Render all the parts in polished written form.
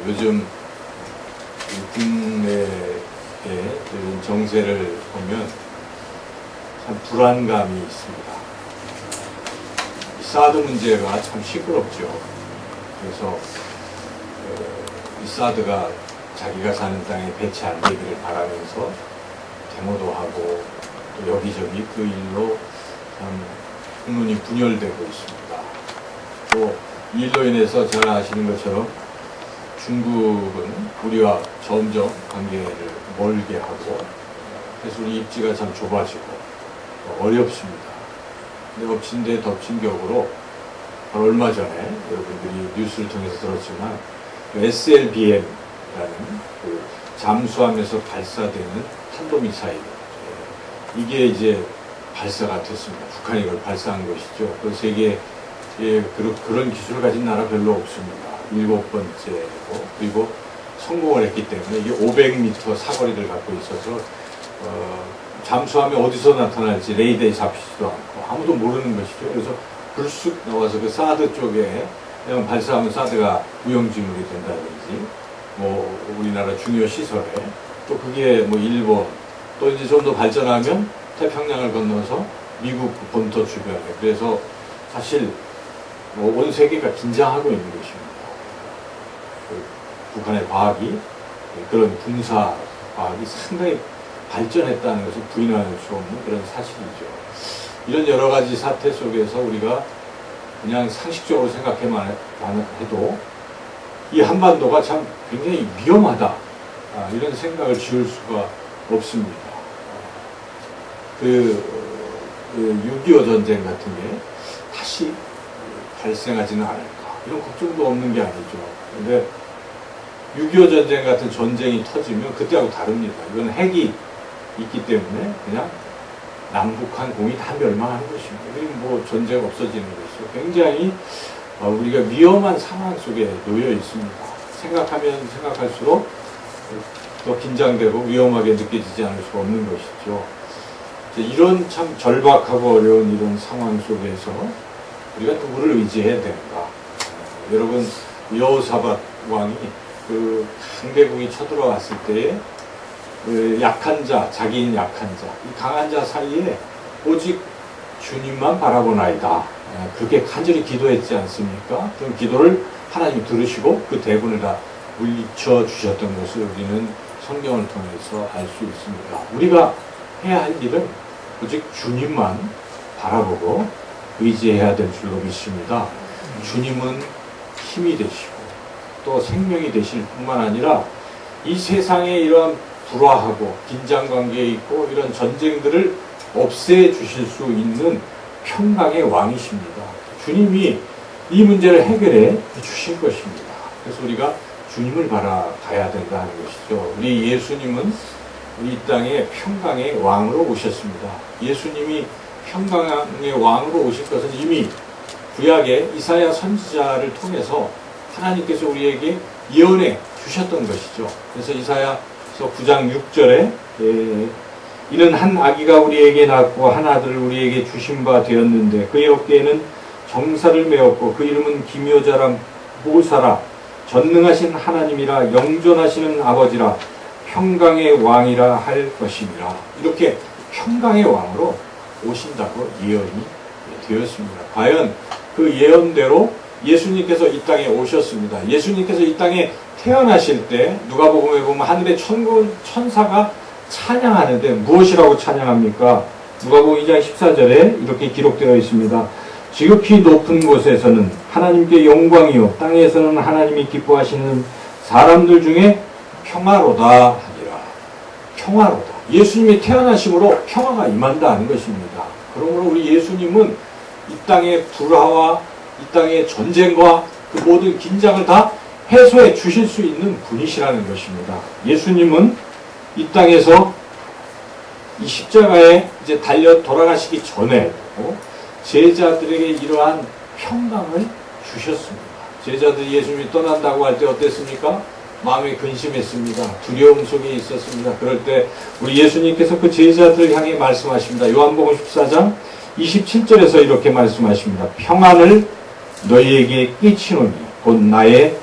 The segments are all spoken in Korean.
요즘 국내의 정세를 보면 참 불안감이 있습니다. 사드 문제가 참 시끄럽죠. 그래서 이 사드가 자기가 사는 땅에 배치 안 되기를 바라면서 데모도 하고 또 여기저기 그 일로 참 국민이 분열되고 있습니다. 또 이 일로 인해서 잘 아시는 것처럼 중국은 우리와 점점 관계를 멀게 하고 그래서 우리 입지가 참 좁아지고 어렵습니다. 근데 엎친 데 덮친 격으로 바로 얼마 전에 여러분들이 뉴스를 통해서 들었지만 SLBM이라는 그 잠수함에서 발사되는 탄도미사일 이게 이제 발사가 됐습니다. 북한이 이걸 발사한 것이죠. 그 세계에 그런 기술을 가진 나라 별로 없습니다. 7번째고 그리고 성공을 했기 때문에 이게 500m 사거리를 갖고 있어서 잠수함이 어디서 나타날지 레이더에 잡히지도 않고 아무도 모르는 것이죠. 그래서 불쑥 나와서 그 사드 쪽에 그냥 발사하면 사드가 무용지물이 된다든지 뭐 우리나라 중요 시설에 또 그게 뭐 일본 또 이제 좀 더 발전하면 태평양을 건너서 미국 본토 주변에 그래서 사실 뭐 온 세계가 긴장하고 있는 것입니다. 북한의 과학이 그런 군사 과학이 상당히 발전했다는 것을 부인할 수 없는 그런 사실이죠. 이런 여러 가지 사태 속에서 우리가 그냥 상식적으로 생각해만 해도 이 한반도가 참 굉장히 위험하다 이런 생각을 지울 수가 없습니다. 그 6.25 전쟁 같은 게 다시 발생하지는 않을까 이런 걱정도 없는 게 아니죠. 근데 6.25 전쟁 같은 전쟁이 터지면 그때하고 다릅니다. 이건 핵이 있기 때문에 그냥 남북한 공이 다 멸망하는 것입니다. 그리고 뭐 전쟁 없어지는 것이죠. 굉장히 우리가 위험한 상황 속에 놓여 있습니다. 생각하면 생각할수록 더 긴장되고 위험하게 느껴지지 않을 수가 없는 것이죠. 이런 참 절박하고 어려운 이런 상황 속에서 우리가 누구를 의지해야 되는가? 여러분 여호사밧 왕이 그 강대국이 쳐들어왔을 때에 그 약한 자, 자기인 약한 자, 이 강한 자 사이에 오직 주님만 바라보나이다. 그렇게 간절히 기도했지 않습니까? 그 기도를 하나님 들으시고 그 대군을 다 물리쳐 주셨던 것을 우리는 성경을 통해서 알 수 있습니다. 우리가 해야 할 일은 오직 주님만 바라보고 의지해야 될 줄로 믿습니다. 주님은 힘이 되시고 또 생명이 되실 뿐만 아니라 이 세상에 이러한 불화하고 긴장관계에 있고 이런 전쟁들을 없애주실 수 있는 평강의 왕이십니다. 주님이 이 문제를 해결해 주실 것입니다. 그래서 우리가 주님을 바라봐야 된다는 것이죠. 우리 예수님은 이 땅에 평강의 왕으로 오셨습니다. 예수님이 평강의 왕으로 오실 것은 이미 구약의 이사야 선지자를 통해서 하나님께서 우리에게 예언해 주셨던 것이죠. 그래서 이사야서 9장 6절에 이는 한 아기가 우리에게 낳고 한 아들을 우리에게 주신 바 되었는데 그의 어깨에는 정사를 메었고 그 이름은 기묘자라 모사라 전능하신 하나님이라 영존하시는 아버지라 평강의 왕이라 할 것입니다. 이렇게 평강의 왕으로 오신다고 예언이 되었습니다. 과연 그 예언대로 예수님께서 이 땅에 오셨습니다. 예수님께서 이 땅에 태어나실 때 누가복음에 보면 하늘의 천사가 찬양하는데 무엇이라고 찬양합니까? 누가복음 2장 14절에 이렇게 기록되어 있습니다. 지극히 높은 곳에서는 하나님께 영광이요 땅에서는 하나님이 기뻐하시는 사람들 중에 평화로다 하니라. 평화로다. 예수님이 태어나심으로 평화가 임한다는 것입니다. 그러므로 우리 예수님은 이 땅의 불화와 이 땅의 전쟁과 그 모든 긴장을 다 해소해 주실 수 있는 분이시라는 것입니다. 예수님은 이 땅에서 이 십자가에 이제 달려 돌아가시기 전에 제자들에게 이러한 평강을 주셨습니다. 제자들이 예수님이 떠난다고 할 때 어땠습니까? 마음이 근심했습니다. 두려움 속에 있었습니다. 그럴 때 우리 예수님께서 그 제자들을 향해 말씀하십니다. 요한복음 14장 27절에서 이렇게 말씀하십니다. 평안을 너희에게 끼치노니 곧 나의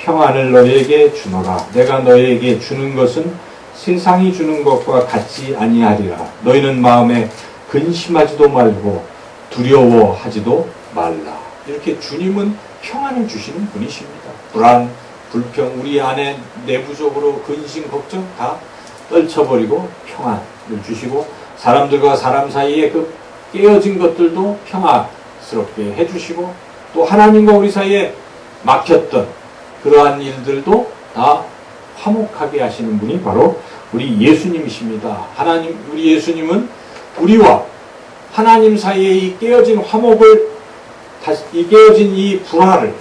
평안을 너희에게 주노라. 내가 너희에게 주는 것은 세상이 주는 것과 같지 아니하리라. 너희는 마음에 근심하지도 말고 두려워하지도 말라. 이렇게 주님은 평안을 주시는 분이십니다. 불안, 불평, 우리 안에 내부적으로 근심, 걱정 다 떨쳐버리고 평안을 주시고, 사람들과 사람 사이에 그 깨어진 것들도 평안스럽게 해주시고, 또 하나님과 우리 사이에 막혔던 그러한 일들도 다 화목하게 하시는 분이 바로 우리 예수님이십니다. 우리 예수님은 우리와 하나님 사이에 이 깨어진 화목을, 이 깨어진 이 불화를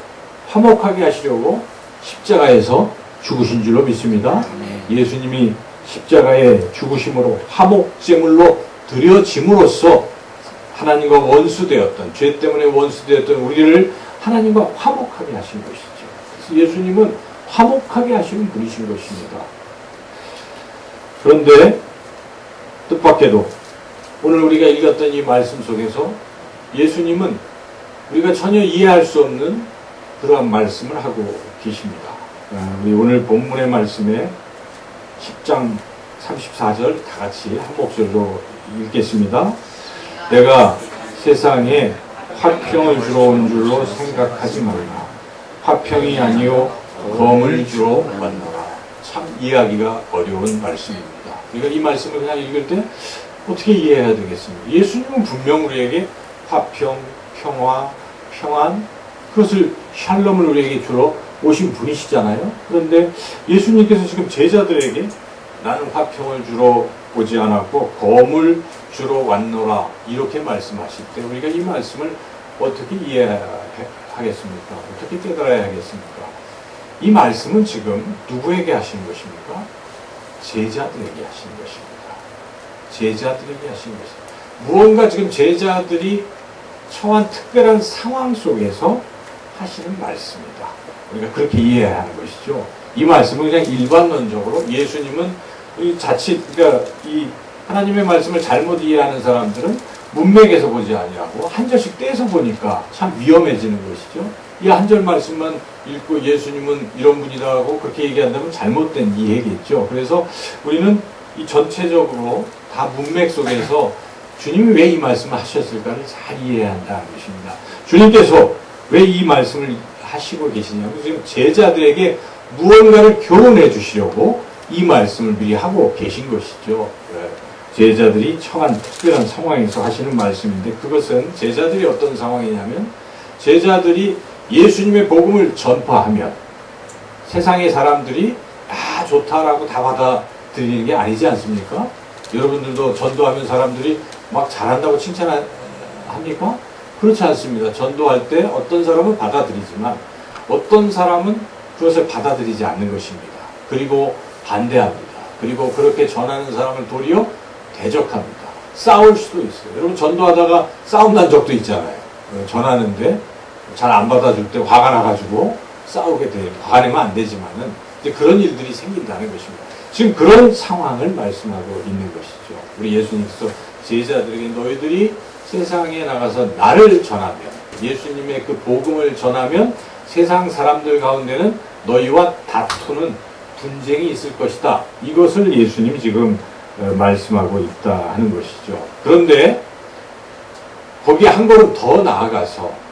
화목하게 하시려고 십자가에서 죽으신 줄로 믿습니다. 예수님이 십자가에 죽으심으로 화목제물로 드려짐으로써 하나님과 원수되었던, 죄 때문에 원수되었던 우리를 하나님과 화목하게 하신 것이죠. 그래서 예수님은 화목하게 하시는 분이신 것입니다. 그런데 뜻밖에도 오늘 우리가 읽었던 이 말씀 속에서 예수님은 우리가 전혀 이해할 수 없는 그러한 말씀을 하고 계십니다. 우리 오늘 본문의 말씀에 10장 34절 다 같이 한 목소리로 읽겠습니다. 내가 세상에 화평을 주러 온 줄로 생각하지 말라. 화평이 아니요 검을 주러 왔노라. 참 이해하기가 어려운 말씀입니다. 우리가 이 말씀을 그냥 읽을 때 어떻게 이해해야 되겠습니까? 예수님은 분명 우리에게 화평, 평화, 평안, 그것을 샬롬을 우리에게 주러 오신 분이시잖아요. 그런데 예수님께서 지금 제자들에게 나는 화평을 주러 오지 않았고 검을 주러 왔노라 이렇게 말씀하실 때 우리가 이 말씀을 어떻게 이해하겠습니까? 어떻게 깨달아야 하겠습니까? 이 말씀은 지금 누구에게 하신 것입니까? 제자들에게 하신 것입니다. 제자들에게 하신 것입니다. 무언가 지금 제자들이 처한 특별한 상황 속에서 하시는 말씀이다. 우리가 그렇게 이해해야 하는 것이죠. 이 말씀은 그냥 일반론적으로 예수님은 자칫, 그러니까 이 하나님의 말씀을 잘못 이해하는 사람들은 문맥에서 보지 아니하고 한 절씩 떼서 보니까 참 위험해지는 것이죠. 이 한 절 말씀만 읽고 예수님은 이런 분이다 하고 그렇게 얘기한다면 잘못된 이해겠죠. 그래서 우리는 이 전체적으로 다 문맥 속에서 주님이 왜 이 말씀을 하셨을까를 잘 이해해야 한다는 것입니다. 주님께서 왜 이 말씀을 하시고 계시냐면 지금 제자들에게 무언가를 교훈해 주시려고 이 말씀을 미리 하고 계신 것이죠. 제자들이 처한 특별한 상황에서 하시는 말씀인데 그것은 제자들이 어떤 상황이냐면 제자들이 예수님의 복음을 전파하면 세상의 사람들이 다 좋다라고 다 받아들이는 게 아니지 않습니까? 여러분들도 전도하면 사람들이 막 잘한다고 칭찬합니까? 그렇지 않습니다. 전도할 때 어떤 사람은 받아들이지만 어떤 사람은 그것을 받아들이지 않는 것입니다. 그리고 반대합니다. 그리고 그렇게 전하는 사람을 도리어 대적합니다. 싸울 수도 있어요. 여러분 전도하다가 싸움 난 적도 있잖아요. 전하는데 잘 안 받아줄 때 화가 나가지고 싸우게 돼요. 화가 내면 안 되지만은 이제 그런 일들이 생긴다는 것입니다. 지금 그런 상황을 말씀하고 있는 것이죠. 우리 예수님께서 제자들에게 너희들이 세상에 나가서 나를 전하면 예수님의 그 복음을 전하면 세상 사람들 가운데는 너희와 다투는 분쟁이 있을 것이다. 이것을 예수님이 지금 말씀하고 있다 하는 것이죠. 그런데 거기 한 걸음 더 나아가서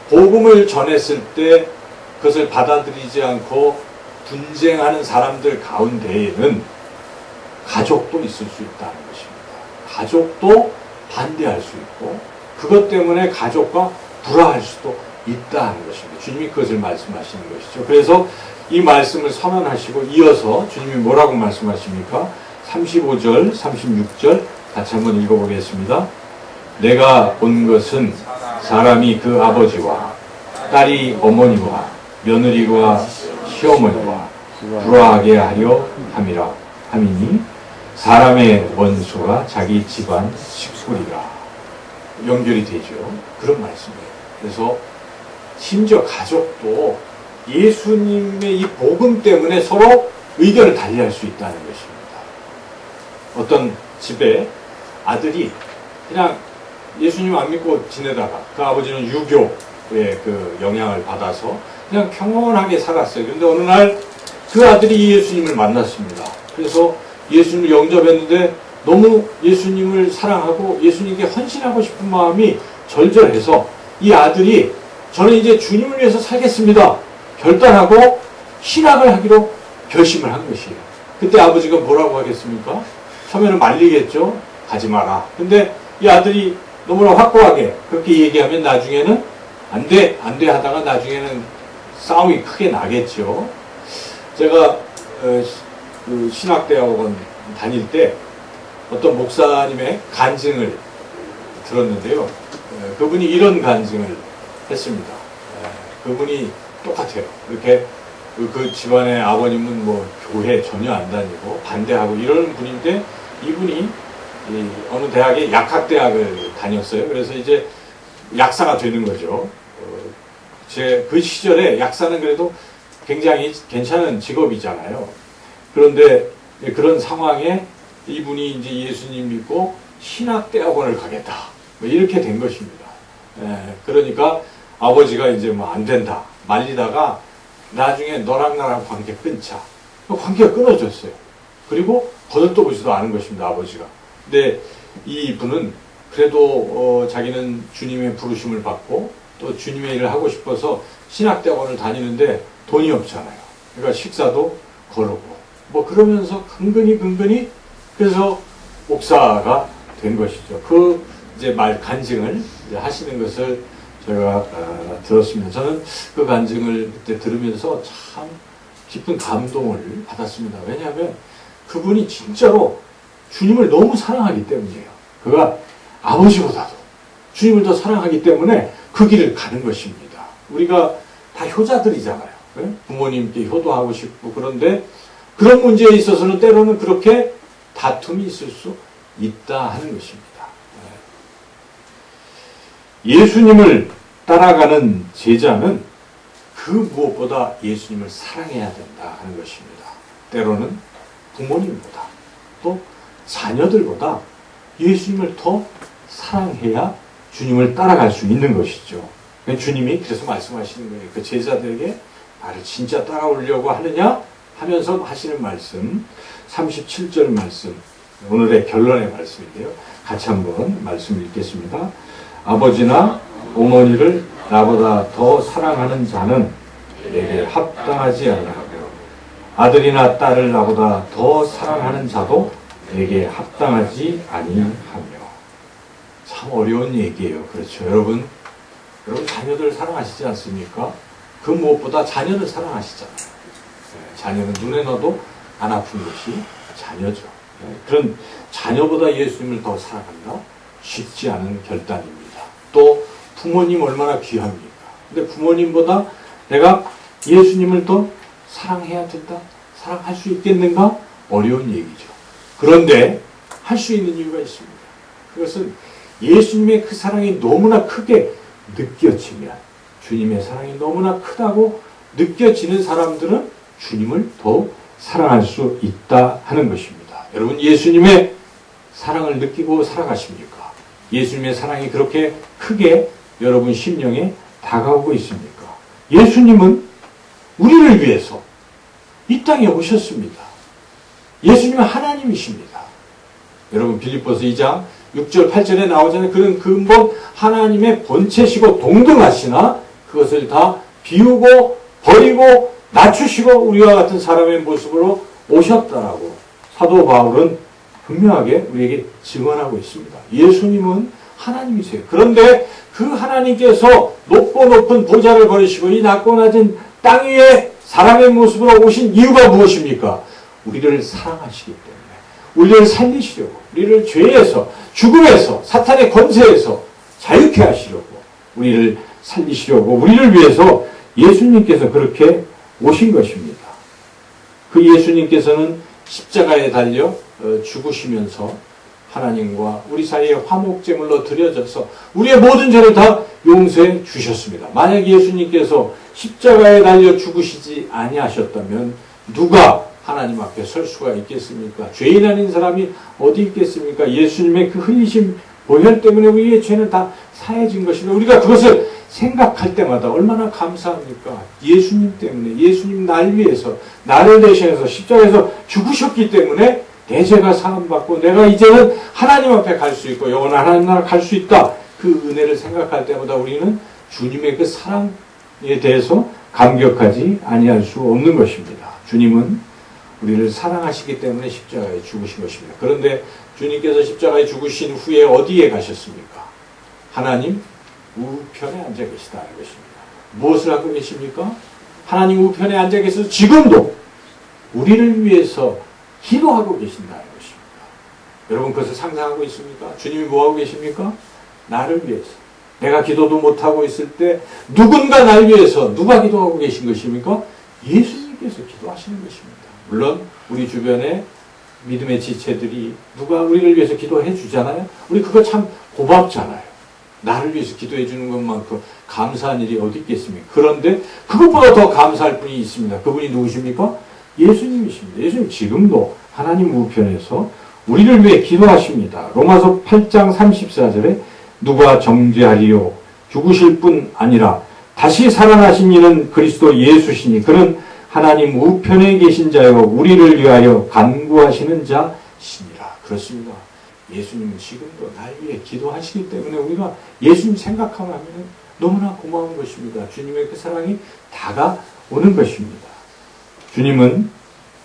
복음을 전했을 때 그것을 받아들이지 않고 분쟁하는 사람들 가운데에는 가족도 있을 수 있다는 것입니다. 가족도 반대할 수 있고 그것 때문에 가족과 불화할 수도 있다는 것입니다. 주님이 그것을 말씀하시는 것이죠. 그래서 이 말씀을 선언하시고 이어서 주님이 뭐라고 말씀하십니까? 35절, 36절 같이 한번 읽어보겠습니다. 내가 온 것은 사람이 그 아버지와 딸이 어머니와 며느리와 시어머니와 불화하게 하려 함이라 함이니 사람의 원수가 자기 집안 식구리라. 연결이 되죠. 그런 말씀이에요. 그래서 심지어 가족도 예수님의 이 복음 때문에 서로 의견을 달리할 수 있다는 것입니다. 어떤 집에 아들이 그냥 예수님 안 믿고 지내다가 그 아버지는 유교, 그 영향을 받아서 그냥 평온하게 살았어요. 그런데 어느 날 그 아들이 예수님을 만났습니다. 그래서 예수님을 영접했는데 너무 예수님을 사랑하고 예수님께 헌신하고 싶은 마음이 절절해서 이 아들이 저는 이제 주님을 위해서 살겠습니다 결단하고 신학을 하기로 결심을 한 것이에요. 그때 아버지가 뭐라고 하겠습니까? 처음에는 말리겠죠. 가지 마라. 근데 이 아들이 너무나 확고하게 그렇게 얘기하면 나중에는 안 돼 하다가 나중에는 싸움이 크게 나겠죠. 제가 그 신학대학원 다닐 때 어떤 목사님의 간증을 들었는데요. 그분이 이런 간증을 했습니다. 그분이 똑같아요. 이렇게 그 집안의 아버님은 뭐 교회 전혀 안 다니고 반대하고 이런 분인데 이분이 어느 대학에 약학대학을 다녔어요. 그래서 이제 약사가 되는 거죠. 제 그 시절에 약사는 그래도 굉장히 괜찮은 직업이잖아요. 그런데 그런 상황에 이분이 이제 예수님 믿고 신학대학원을 가겠다. 뭐 이렇게 된 것입니다. 그러니까 아버지가 이제 뭐 안 된다. 말리다가 나중에 너랑 나랑 관계 끊자. 관계가 끊어졌어요. 그리고 거들떠보지도 않은 것입니다. 아버지가. 근데 이 분은 그래도 자기는 주님의 부르심을 받고 또 주님의 일을 하고 싶어서 신학대학원을 다니는데 돈이 없잖아요. 그러니까 식사도 거르고 뭐 그러면서 근근히 그래서 목사가 된 것이죠. 그 이제 간증을 이제 하시는 것을 제가 들었습니다. 저는 그 간증을 그때 들으면서 참 깊은 감동을 받았습니다. 왜냐하면 그분이 진짜로 주님을 너무 사랑하기 때문이에요. 그가 아버지보다도 주님을 더 사랑하기 때문에 그 길을 가는 것입니다. 우리가 다 효자들이잖아요. 부모님께 효도하고 싶고 그런데 그런 문제에 있어서는 때로는 그렇게 다툼이 있을 수 있다 하는 것입니다. 예수님을 따라가는 제자는 그 무엇보다 예수님을 사랑해야 된다 하는 것입니다. 때로는 부모님보다 또 자녀들보다 예수님을 더 사랑해야 주님을 따라갈 수 있는 것이죠. 주님이 그래서 말씀하시는 거예요. 그 제자들에게 나를 진짜 따라오려고 하느냐 하면서 하시는 말씀 37절 말씀 오늘의 결론의 말씀인데요. 같이 한번 말씀을 읽겠습니다. 아버지나 어머니를 나보다 더 사랑하는 자는 내게 합당하지 아니하고 아들이나 딸을 나보다 더 사랑하는 자도 내게 합당하지 아니하며. 참 어려운 얘기예요. 그렇죠. 여러분 자녀들 사랑하시지 않습니까? 그 무엇보다 자녀를 사랑하시잖아요. 자녀는 눈에 넣어도 안 아픈 것이 자녀죠. 그런 자녀보다 예수님을 더 사랑한다? 쉽지 않은 결단입니다. 또 부모님 얼마나 귀합니까? 근데 부모님보다 내가 예수님을 더 사랑해야 된다? 사랑할 수 있겠는가? 어려운 얘기죠. 그런데 할 수 있는 이유가 있습니다. 그것은 예수님의 그 사랑이 너무나 크게 느껴지면 주님의 사랑이 너무나 크다고 느껴지는 사람들은 주님을 더욱 사랑할 수 있다 하는 것입니다. 여러분 예수님의 사랑을 느끼고 살아가십니까? 예수님의 사랑이 그렇게 크게 여러분 심령에 다가오고 있습니까? 예수님은 우리를 위해서 이 땅에 오셨습니다. 예수님은 하나님이십니다. 여러분 빌립보서 2장 6절 8절에 나오잖아요. 그는 근본 하나님의 본체시고 동등하시나 그것을 다 비우고 버리고 낮추시고 우리와 같은 사람의 모습으로 오셨다라고 사도 바울은 분명하게 우리에게 증언하고 있습니다. 예수님은 하나님이세요. 그런데 그 하나님께서 높고 높은 보좌를 버리시고 이 낮고 낮은 땅 위에 사람의 모습으로 오신 이유가 무엇입니까? 우리를 사랑하시기 때문에 우리를 살리시려고 우리를 죄에서 죽음에서 사탄의 권세에서 자유케 하시려고 우리를 살리시려고 우리를 위해서 예수님께서 그렇게 오신 것입니다. 그 예수님께서는 십자가에 달려 죽으시면서 하나님과 우리 사이에 화목제물로 드려져서 우리의 모든 죄를 다 용서해 주셨습니다. 만약 예수님께서 십자가에 달려 죽으시지 아니하셨다면 누가 하나님 앞에 설 수가 있겠습니까? 죄인 아닌 사람이 어디 있겠습니까? 예수님의 그 흘리신 보혈 때문에 우리의 죄는 다 사해진 것입니다. 우리가 그것을 생각할 때마다 얼마나 감사합니까? 예수님 때문에, 예수님 날 위해서, 나를 대신해서 십자가에서 죽으셨기 때문에 내 죄가 사함받고 내가 이제는 하나님 앞에 갈 수 있고 영원한 하나님 나라 갈 수 있다. 그 은혜를 생각할 때마다 우리는 주님의 그 사랑에 대해서 감격하지 아니할 수 없는 것입니다. 주님은 우리를 사랑하시기 때문에 십자가에 죽으신 것입니다. 그런데 주님께서 십자가에 죽으신 후에 어디에 가셨습니까? 하나님 우편에 앉아 계시다는 것입니다. 무엇을 하고 계십니까? 하나님 우편에 앉아 계셔서 지금도 우리를 위해서 기도하고 계신다는 것입니다. 여러분 그것을 상상하고 있습니까? 주님이 뭐하고 계십니까? 나를 위해서. 내가 기도도 못하고 있을 때 누군가 날 위해서 누가 기도하고 계신 것입니까? 예수님께서 기도하시는 것입니다. 물론 우리 주변에 믿음의 지체들이 누가 우리를 위해서 기도해 주잖아요. 우리 그거 참 고맙잖아요. 나를 위해서 기도해 주는 것만큼 감사한 일이 어디 있겠습니까? 그런데 그것보다 더 감사할 분이 있습니다. 그분이 누구십니까? 예수님이십니다. 예수님 지금도 하나님 우편에서 우리를 위해 기도하십니다. 로마서 8장 34절에 누가 정죄하리요 죽으실 뿐 아니라 다시 살아나신 이는 그리스도 예수시니 그는 하나님 우편에 계신 자요 우리를 위하여 간구하시는 자시니라. 그렇습니다. 예수님은 지금도 날 위해 기도하시기 때문에 우리가 예수님 생각하면 너무나 고마운 것입니다. 주님의 그 사랑이 다가오는 것입니다. 주님은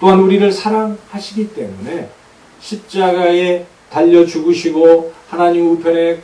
또한 우리를 사랑하시기 때문에 십자가에 달려 죽으시고 하나님 우편에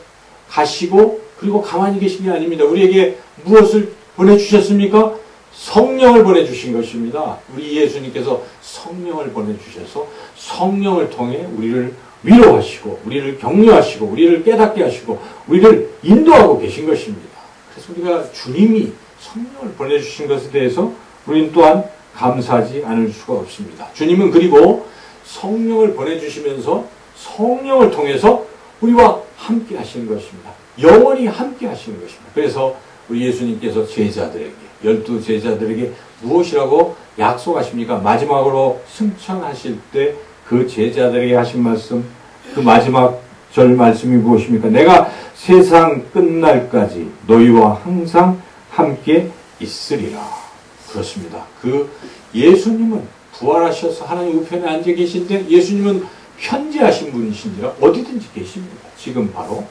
가시고 그리고 가만히 계신 게 아닙니다. 우리에게 무엇을 보내주셨습니까? 성령을 보내주신 것입니다. 우리 예수님께서 성령을 보내주셔서 성령을 통해 우리를 위로하시고 우리를 격려하시고 우리를 깨닫게 하시고 우리를 인도하고 계신 것입니다. 그래서 우리가 주님이 성령을 보내주신 것에 대해서 우리는 또한 감사하지 않을 수가 없습니다. 주님은 그리고 성령을 보내주시면서 성령을 통해서 우리와 함께 하시는 것입니다. 영원히 함께 하시는 것입니다. 그래서 우리 예수님께서 제자들에게 12제자들에게 무엇이라고 약속하십니까? 마지막으로 승천하실 때 그 제자들에게 하신 말씀, 그 마지막 절 말씀이 무엇입니까? 내가 세상 끝날까지 너희와 항상 함께 있으리라. 그렇습니다. 그 예수님은 부활하셔서 하나님 우편에 앉아 계신데 예수님은 현재하신 분이신지라 어디든지 계십니다. 지금 바로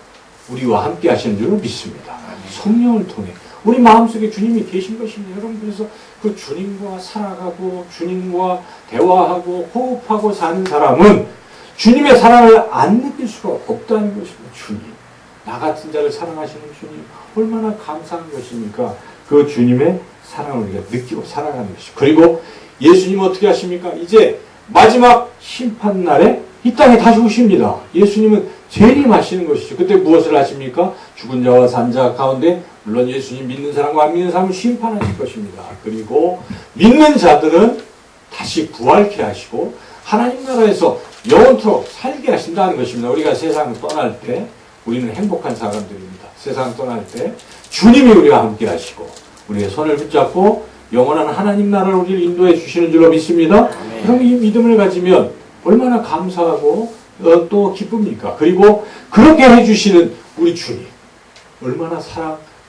우리와 함께 하시는 줄로 믿습니다. 성령을 통해 우리 마음속에 주님이 계신 것입니다. 여러분 그래서 그 주님과 살아가고 주님과 대화하고 호흡하고 사는 사람은 주님의 사랑을 안 느낄 수가 없다는 것입니다. 주님. 나 같은 자를 사랑하시는 주님. 얼마나 감사한 것입니까? 그 주님의 사랑을 우리가 느끼고 살아가는 것이죠. 그리고 예수님은 어떻게 하십니까? 이제 마지막 심판날에 이 땅에 다시 오십니다. 예수님은 재림하시는 것이죠. 그때 무엇을 하십니까? 죽은 자와 산 자 가운데 물론 예수님 믿는 사람과 안 믿는 사람을 심판하실 것입니다. 그리고 믿는 자들은 다시 부활케 하시고 하나님 나라에서 영원토록 살게 하신다는 것입니다. 우리가 세상을 떠날 때 우리는 행복한 사람들입니다. 세상을 떠날 때 주님이 우리와 함께 하시고 우리의 손을 붙잡고 영원한 하나님 나라를 우리를 인도해 주시는 줄로 믿습니다. 그럼 이 믿음을 가지면 얼마나 감사하고 또 기쁩니까? 그리고 그렇게 해주시는 우리 주님 얼마나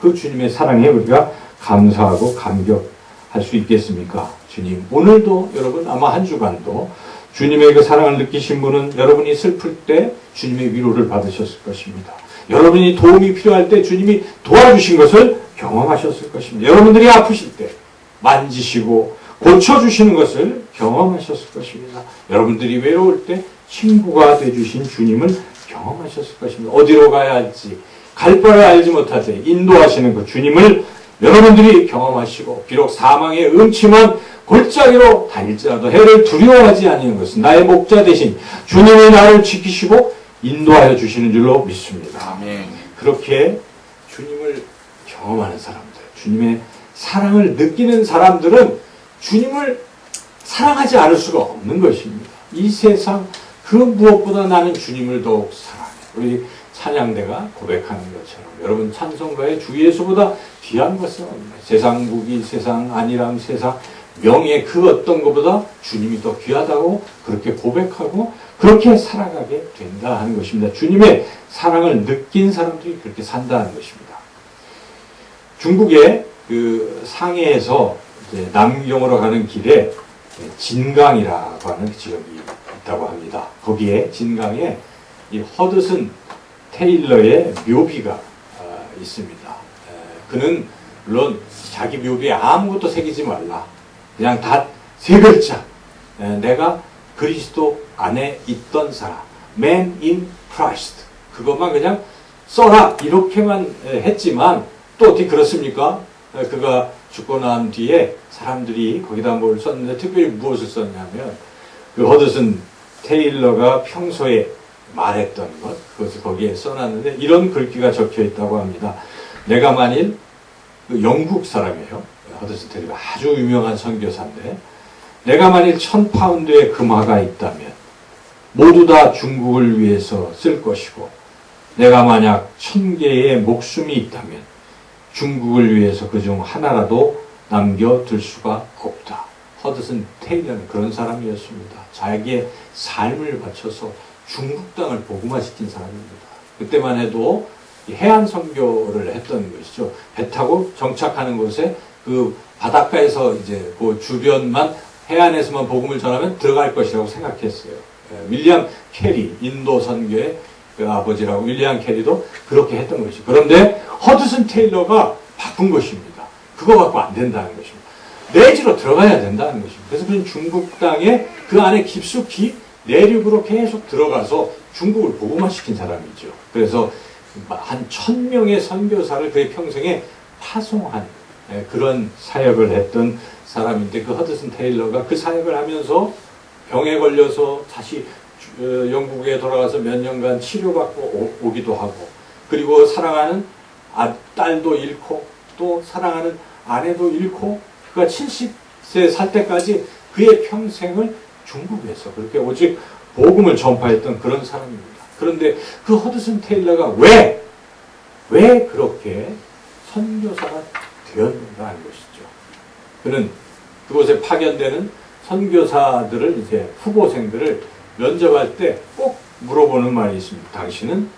그 주님의 사랑에 우리가 감사하고 감격할 수 있겠습니까? 주님 오늘도 여러분 아마 한 주간도 주님의 그 사랑을 느끼신 분은 여러분이 슬플 때 주님의 위로를 받으셨을 것입니다. 여러분이 도움이 필요할 때 주님이 도와주신 것을 경험하셨을 것입니다. 여러분들이 아프실 때 만지시고 고쳐주시는 것을 경험하셨을 것입니다. 여러분들이 외로울 때 친구가 되어주신 주님을 경험하셨을 것입니다. 어디로 가야 할지 갈 바를 알지 못할 때 인도하시는 그 주님을 여러분들이 경험하시고 비록 사망의 음침한 골짜기로 다닐지라도 해를 두려워하지 아니하는 것은 나의 목자 대신 주님이 나를 지키시고 인도하여 주시는 줄로 믿습니다. 아멘. 그렇게 주님을 경험하는 사람들, 주님의 사랑을 느끼는 사람들은 주님을 사랑하지 않을 수가 없는 것입니다. 이 세상 그 무엇보다 나는 주님을 더욱 사랑해. 우리 찬양대가 고백하는 것처럼 여러분 찬송가의 주 예수보다 귀한 것은 없네. 세상 무기, 세상 안일함, 세상 명예 그 어떤 것보다 주님이 더 귀하다고 그렇게 고백하고 그렇게 살아가게 된다 하는 것입니다. 주님의 사랑을 느낀 사람들이 그렇게 산다는 것입니다. 중국의 그 상해에서 이제 남경으로 가는 길에 진강이라고 하는 지역이 있다고 합니다. 거기에 진강에 이 허드슨 테일러의 묘비가 있습니다. 그는 물론 자기 묘비에 아무것도 새기지 말라. 그냥 다 세 글자. 내가 그리스도 안에 있던 사람. Man in Christ. 그것만 그냥 써라. 이렇게만 했지만 또 어떻게 그렇습니까? 그가 죽고 난 뒤에 사람들이 거기다 뭘 썼는데 특별히 무엇을 썼냐면 그 허드슨 테일러가 평소에 말했던 것, 그것을 거기에 써놨는데 이런 글귀가 적혀 있다고 합니다. 내가 만일 그 영국 사람이에요. 허드슨 테일러가 아주 유명한 선교사인데 내가 만일 1000파운드의 금화가 있다면 모두 다 중국을 위해서 쓸 것이고 내가 만약 1000개의 목숨이 있다면 중국을 위해서 그중 하나라도 남겨둘 수가 없다. 허드슨 테일러는 그런 사람이었습니다. 자기의 삶을 바쳐서 중국 땅을 복음화시킨 사람입니다. 그때만 해도 해안 선교를 했던 것이죠. 배 타고 정착하는 곳에 그 바닷가에서 이제 그 주변만 해안에서만 복음을 전하면 들어갈 것이라고 생각했어요. 윌리엄 캐리, 인도 선교의 그 아버지라고 윌리엄 캐리도 그렇게 했던 것이죠. 그런데 허드슨 테일러가 바꾼 것입니다. 그거 갖고 안 된다는 것입니다. 내지로 들어가야 된다는 것입니다. 그래서 그는 중국 땅에 그 안에 깊숙이 내륙으로 계속 들어가서 중국을 복음화시킨 사람이죠. 그래서 한 1000명의 선교사를 그의 평생에 파송한 그런 사역을 했던 사람인데 그 허드슨 테일러가 그 사역을 하면서 병에 걸려서 다시 영국에 돌아가서 몇 년간 치료받고 오기도 하고 그리고 사랑하는 딸도 잃고 또 사랑하는 아내도 잃고 그가 70세 살 때까지 그의 평생을 중국에서 그렇게 오직 복음을 전파했던 그런 사람입니다. 그런데 그 허드슨 테일러가 왜 그렇게 선교사가 되었는가 하는 것이죠. 그는 그곳에 파견되는 선교사들을 이제 후보생들을 면접할 때 꼭 물어보는 말이 있습니다. 당신은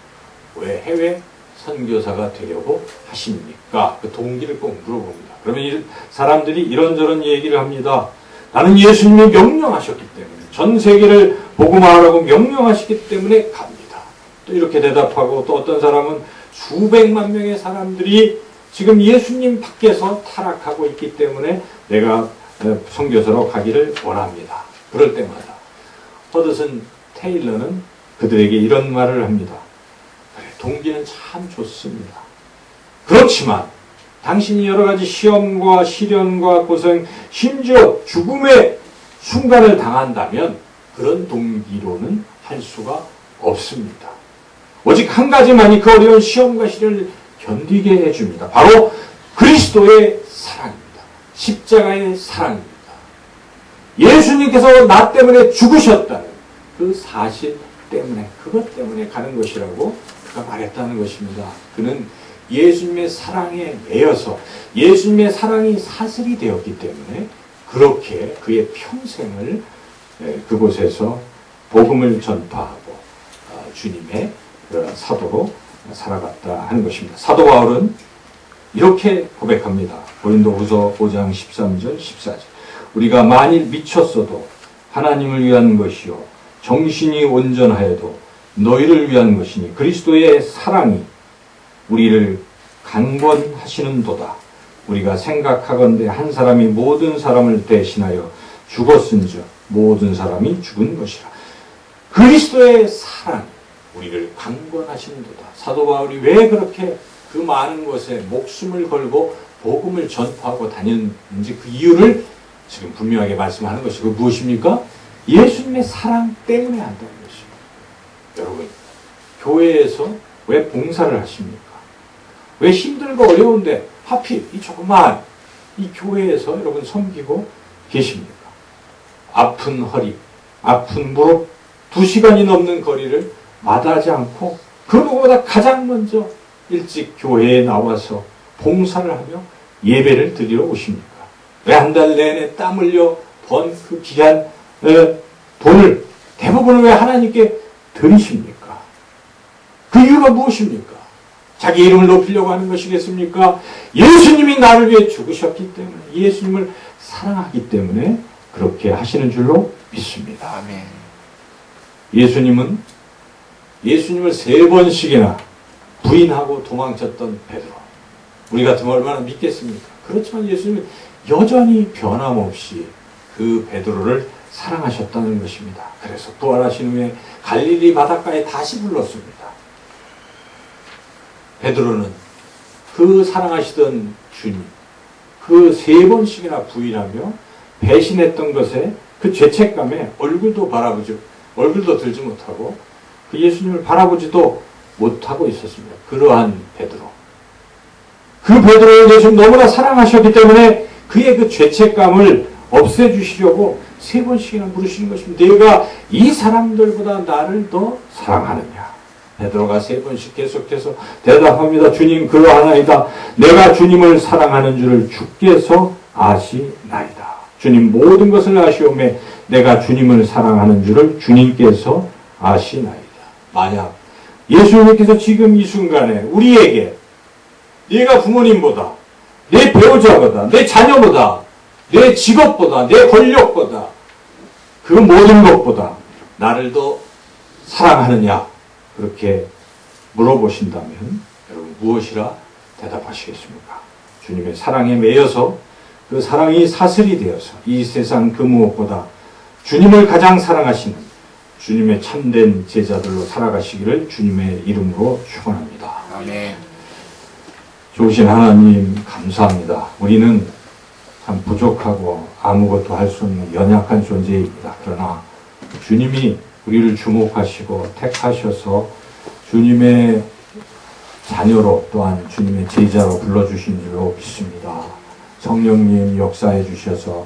왜 해외 선교사가 되려고 하십니까? 그 동기를 꼭 물어봅니다. 그러면 이 사람들이 이런저런 얘기를 합니다. 나는 예수님이 명령하셨기 때문에 전 세계를 복음화하라고 명령하시기 때문에 갑니다. 또 이렇게 대답하고 또 어떤 사람은 수백만 명의 사람들이 지금 예수님 밖에서 타락하고 있기 때문에 내가 선교사로 가기를 원합니다. 그럴 때마다 허드슨 테일러는 그들에게 이런 말을 합니다. 동기는 참 좋습니다. 그렇지만 당신이 여러 가지 시험과 시련과 고생, 심지어 죽음의 순간을 당한다면 그런 동기로는 할 수가 없습니다. 오직 한 가지만이 그 어려운 시험과 시련을 견디게 해줍니다. 바로 그리스도의 사랑입니다. 십자가의 사랑입니다. 예수님께서 나 때문에 죽으셨다는 그 사실 때문에 그것 때문에 가는 것이라고 그가 말했다는 것입니다. 그는 예수님의 사랑에 매여서 예수님의 사랑이 사슬이 되었기 때문에 그렇게 그의 평생을 그곳에서 복음을 전파하고 주님의 사도로 살아갔다 하는 것입니다. 사도 바울은 이렇게 고백합니다. 고린도후서 5장 13절 14절 우리가 만일 미쳤어도 하나님을 위한 것이요 정신이 온전하여도 너희를 위한 것이니 그리스도의 사랑이 우리를 강권하시는도다. 우리가 생각하건대 한 사람이 모든 사람을 대신하여 죽었은즉 모든 사람이 죽은 것이라. 그리스도의 사랑 우리를 강권하시는도다. 사도 바울이 왜 그렇게 그 많은 곳에 목숨을 걸고 복음을 전파하고 다녔는지 그 이유를 지금 분명하게 말씀하는 것이고 무엇입니까? 예수님의 사랑 때문에 한다는 것입니다. 여러분, 교회에서 왜 봉사를 하십니까? 왜 힘들고 어려운데 하필 이 조그마한 이 교회에서 여러분 섬기고 계십니까? 아픈 허리, 아픈 무릎, 2시간이 넘는 거리를 마다하지 않고 그 누구보다 가장 먼저 일찍 교회에 나와서 봉사를 하며 예배를 드리러 오십니까? 왜 한 달 내내 땀 흘려 번 그 귀한 돈을 대부분을 왜 하나님께 드리십니까? 그 이유가 무엇입니까? 자기 이름을 높이려고 하는 것이겠습니까? 예수님이 나를 위해 죽으셨기 때문에, 예수님을 사랑하기 때문에 그렇게 하시는 줄로 믿습니다. 아멘. 예수님을 3번씩이나 부인하고 도망쳤던 베드로. 우리 같으면 얼마나 믿겠습니까? 그렇지만 예수님은 여전히 변함없이 그 베드로를 사랑하셨다는 것입니다. 그래서 부활하신 후에 갈릴리 바닷가에 다시 불렀습니다. 베드로는 그 사랑하시던 주님, 그 3번씩이나 부인하며 배신했던 것에 그 죄책감에 얼굴도 들지 못하고 그 예수님을 바라보지도 못하고 있었습니다. 그러한 베드로. 그 베드로를 예수님 너무나 사랑하셨기 때문에 그의 그 죄책감을 없애주시려고 3번씩이나 물으시는 것입니다. 내가 이 사람들보다 나를 더 사랑하느냐? 베드로가 3번씩 계속해서 대답합니다. 주님, 그러하나이다. 내가 주님을 사랑하는 줄을 주께서 아시나이다. 주님 모든 것을 아시오매 내가 주님을 사랑하는 줄을 주님께서 아시나이다. 만약 예수님께서 지금 이 순간에 우리에게 네가 부모님보다, 내 배우자보다, 내 자녀보다, 내 직업보다, 내 권력보다, 그 모든 것보다 나를 더 사랑하느냐? 그렇게 물어보신다면 여러분 무엇이라 대답하시겠습니까? 주님의 사랑에 매여서 그 사랑이 사슬이 되어서 이 세상 그 무엇보다 주님을 가장 사랑하시는 주님의 참된 제자들로 살아가시기를 주님의 이름으로 축원합니다. 아멘. 좋으신 하나님 감사합니다. 우리는 참 부족하고 아무것도 할 수 없는 연약한 존재입니다. 그러나 주님이 우리를 주목하시고 택하셔서 주님의 자녀로 또한 주님의 제자로 불러주신 줄로 믿습니다. 성령님 역사해 주셔서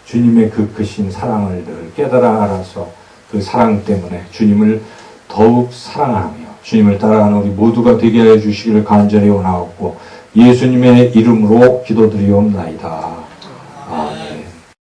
주님의 그 크신 사랑을 늘 깨달아 알아서 그 사랑 때문에 주님을 더욱 사랑하며 주님을 따라가는 우리 모두가 되게 해 주시기를 간절히 원하옵고 예수님의 이름으로 기도드리옵나이다.